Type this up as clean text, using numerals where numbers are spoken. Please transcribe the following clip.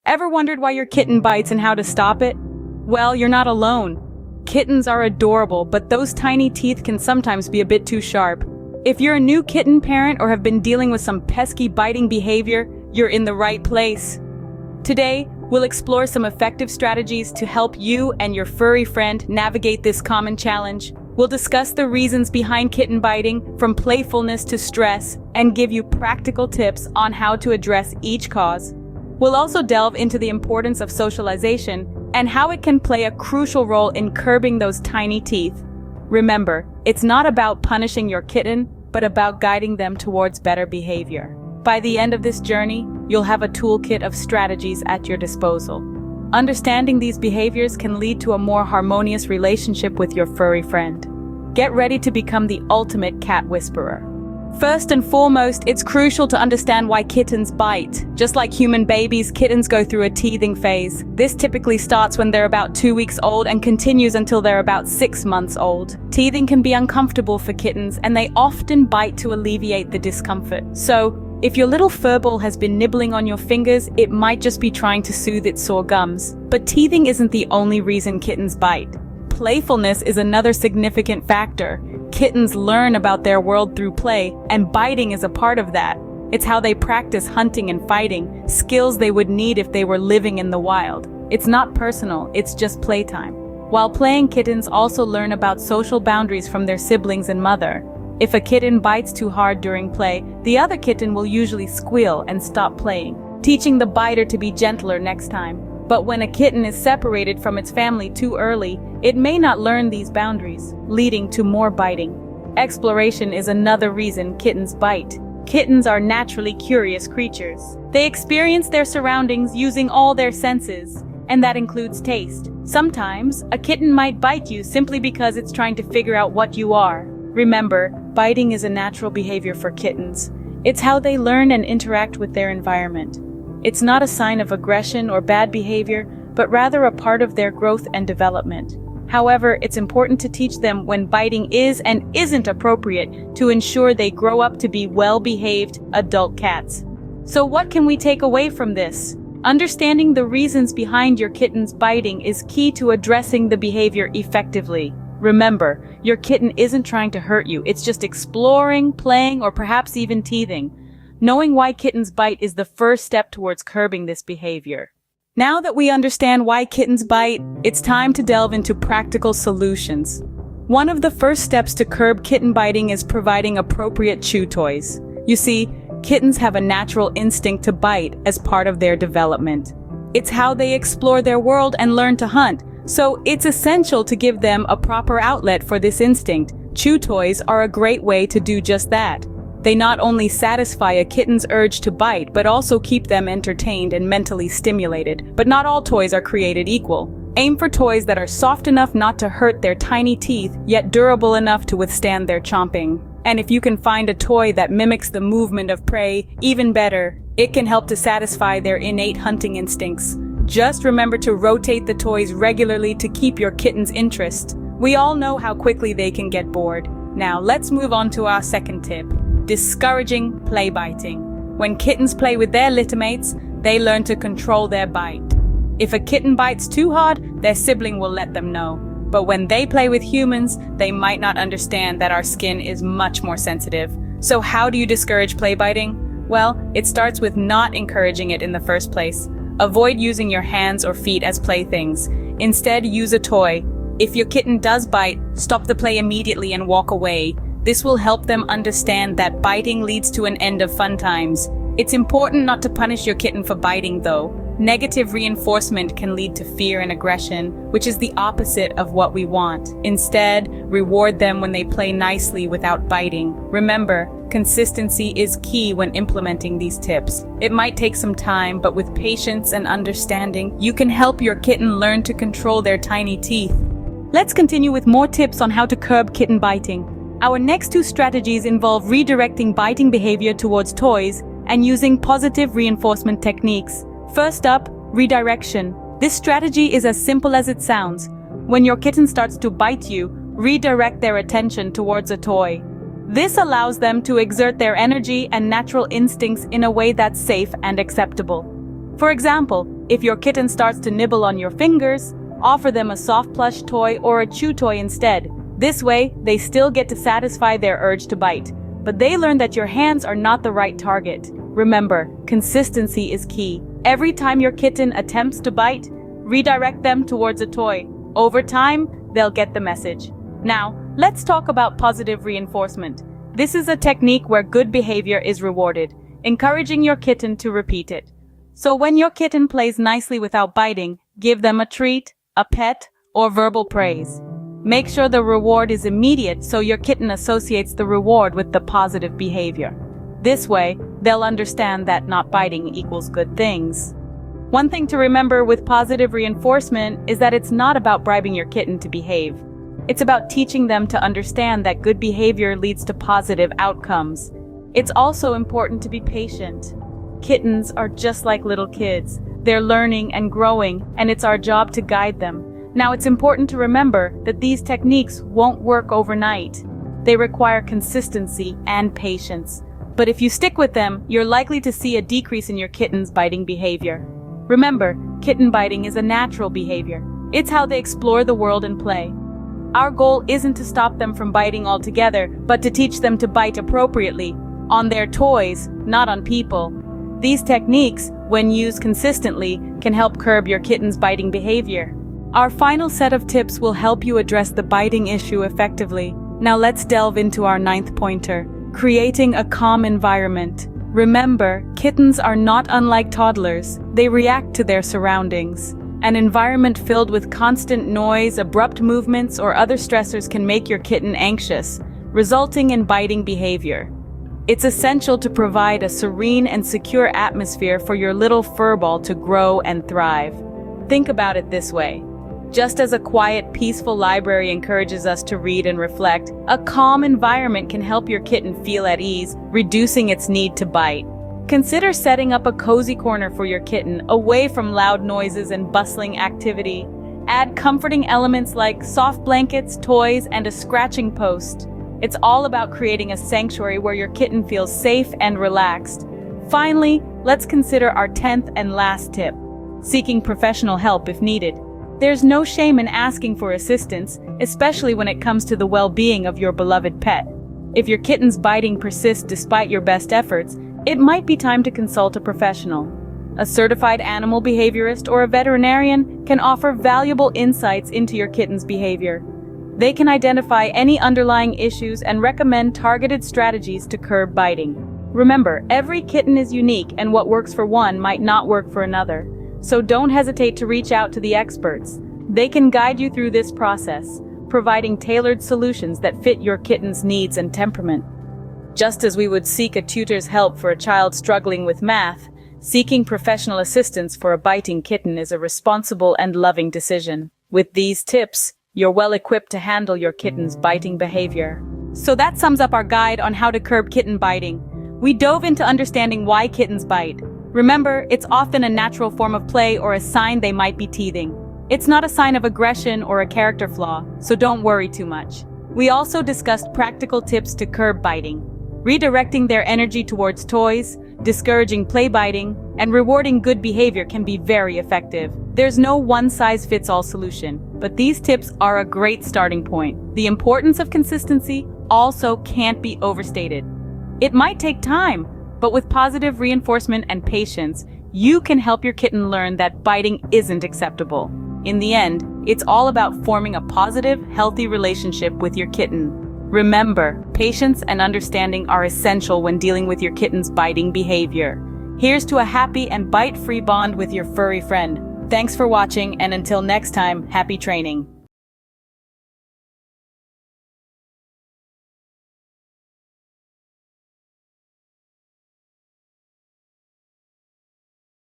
Ever wondered why your kitten bites and how to stop it? Well, you're not alone. Kittens are adorable, but those tiny teeth can sometimes be a bit too sharp. If you're a new kitten parent or have been dealing with some pesky biting behavior, you're in the right place. Today, we'll explore some effective strategies to help you and your furry friend navigate this common challenge. We'll discuss the reasons behind kitten biting, from playfulness to stress, and give you practical tips on how to address each cause. We'll also delve into the importance of socialization and how it can play a crucial role in curbing those tiny teeth. Remember, it's not about punishing your kitten, but about guiding them towards better behavior. By the end of this journey, you'll have a toolkit of strategies at your disposal. Understanding these behaviors can lead to a more harmonious relationship with your furry friend. Get ready to become the ultimate cat whisperer. First and foremost, it's crucial to understand why kittens bite. Just like human babies, kittens go through a teething phase. This typically starts when they're about 2 weeks old and continues until they're about 6 months old. Teething can be uncomfortable for kittens, and they often bite to alleviate the discomfort. So, if your little furball has been nibbling on your fingers, it might just be trying to soothe its sore gums. But teething isn't the only reason kittens bite. Playfulness is another significant factor. Kittens learn about their world through play, and biting is a part of that. It's how they practice hunting and fighting, skills they would need if they were living in the wild. It's not personal, it's just playtime. While playing, kittens also learn about social boundaries from their siblings and mother. If a kitten bites too hard during play, the other kitten will usually squeal and stop playing, teaching the biter to be gentler next time. But when a kitten is separated from its family too early, it may not learn these boundaries, leading to more biting. Exploration is another reason kittens bite. Kittens are naturally curious creatures. They experience their surroundings using all their senses, and that includes taste. Sometimes, a kitten might bite you simply because it's trying to figure out what you are. Remember, biting is a natural behavior for kittens. It's how they learn and interact with their environment. It's not a sign of aggression or bad behavior, but rather a part of their growth and development. However, it's important to teach them when biting is and isn't appropriate to ensure they grow up to be well-behaved adult cats. So what can we take away from this? Understanding the reasons behind your kitten's biting is key to addressing the behavior effectively. Remember, your kitten isn't trying to hurt you, it's just exploring, playing, or perhaps even teething. Knowing why kittens bite is the first step towards curbing this behavior. Now that we understand why kittens bite, it's time to delve into practical solutions. One of the first steps to curb kitten biting is providing appropriate chew toys. You see, kittens have a natural instinct to bite as part of their development. It's how they explore their world and learn to hunt, so it's essential to give them a proper outlet for this instinct. Chew toys are a great way to do just that. They not only satisfy a kitten's urge to bite, but also keep them entertained and mentally stimulated. But not all toys are created equal. Aim for toys that are soft enough not to hurt their tiny teeth, yet durable enough to withstand their chomping. And if you can find a toy that mimics the movement of prey, even better. It can help to satisfy their innate hunting instincts. Just remember to rotate the toys regularly to keep your kitten's interest. We all know how quickly they can get bored. Now let's move on to our second tip. Discouraging play biting. When kittens play with their littermates, they learn to control their bite. If a kitten bites too hard, their sibling will let them know. But when they play with humans, they might not understand that our skin is much more sensitive. So how do you discourage play biting? Well, it starts with not encouraging it in the first place. Avoid using your hands or feet as playthings. Instead, use a toy. If your kitten does bite, stop the play immediately and walk away. This will help them understand that biting leads to an end of fun times. It's important not to punish your kitten for biting, though. Negative reinforcement can lead to fear and aggression, which is the opposite of what we want. Instead, reward them when they play nicely without biting. Remember, consistency is key when implementing these tips. It might take some time, but with patience and understanding, you can help your kitten learn to control their tiny teeth. Let's continue with more tips on how to curb kitten biting. Our next two strategies involve redirecting biting behavior towards toys and using positive reinforcement techniques. First up, redirection. This strategy is as simple as it sounds. When your kitten starts to bite you, redirect their attention towards a toy. This allows them to exert their energy and natural instincts in a way that's safe and acceptable. For example, If your kitten starts to nibble on your fingers, offer them a soft plush toy or a chew toy instead. This way, they still get to satisfy their urge to bite, but they learn that your hands are not the right target. Remember, consistency is key. Every time your kitten attempts to bite, redirect them towards a toy. Over time, they'll get the message. Now, let's talk about positive reinforcement. This is a technique where good behavior is rewarded, encouraging your kitten to repeat it. So when your kitten plays nicely without biting, give them a treat, a pet, or verbal praise. Make sure the reward is immediate so your kitten associates the reward with the positive behavior. This way, they'll understand that not biting equals good things. One thing to remember with positive reinforcement is that it's not about bribing your kitten to behave. It's about teaching them to understand that good behavior leads to positive outcomes. It's also important to be patient. Kittens are just like little kids. They're learning and growing, and it's our job to guide them. Now, it's important to remember that these techniques won't work overnight. They require consistency and patience. But if you stick with them, you're likely to see a decrease in your kitten's biting behavior. Remember, kitten biting is a natural behavior. It's how they explore the world and play. Our goal isn't to stop them from biting altogether, but to teach them to bite appropriately, on their toys, not on people. These techniques, when used consistently, can help curb your kitten's biting behavior. Our final set of tips will help you address the biting issue effectively. Now let's delve into our 9th pointer, creating a calm environment. Remember, kittens are not unlike toddlers. They react to their surroundings. An environment filled with constant noise, abrupt movements, or other stressors can make your kitten anxious, resulting in biting behavior. It's essential to provide a serene and secure atmosphere for your little furball to grow and thrive. Think about it this way. Just as a quiet, peaceful library encourages us to read and reflect, a calm environment can help your kitten feel at ease, reducing its need to bite. Consider setting up a cozy corner for your kitten, away from loud noises and bustling activity. Add comforting elements like soft blankets, toys, and a scratching post. It's all about creating a sanctuary where your kitten feels safe and relaxed. Finally, let's consider our 10th and last tip, seeking professional help if needed. There's no shame in asking for assistance, especially when it comes to the well-being of your beloved pet. If your kitten's biting persists despite your best efforts, it might be time to consult a professional. A certified animal behaviorist or a veterinarian can offer valuable insights into your kitten's behavior. They can identify any underlying issues and recommend targeted strategies to curb biting. Remember, every kitten is unique, and what works for one might not work for another. So don't hesitate to reach out to the experts. They can guide you through this process, providing tailored solutions that fit your kitten's needs and temperament. Just as we would seek a tutor's help for a child struggling with math, seeking professional assistance for a biting kitten is a responsible and loving decision. With these tips, you're well equipped to handle your kitten's biting behavior. So that sums up our guide on how to curb kitten biting. We dove into understanding why kittens bite. Remember, it's often a natural form of play or a sign they might be teething. It's not a sign of aggression or a character flaw, so don't worry too much. We also discussed practical tips to curb biting. Redirecting their energy towards toys, discouraging play biting, and rewarding good behavior can be very effective. There's no one-size-fits-all solution, but these tips are a great starting point. The importance of consistency also can't be overstated. It might take time, but with positive reinforcement and patience, you can help your kitten learn that biting isn't acceptable. In the end, it's all about forming a positive, healthy relationship with your kitten. Remember, patience and understanding are essential when dealing with your kitten's biting behavior. Here's to a happy and bite-free bond with your furry friend. Thanks for watching, and until next time, happy training.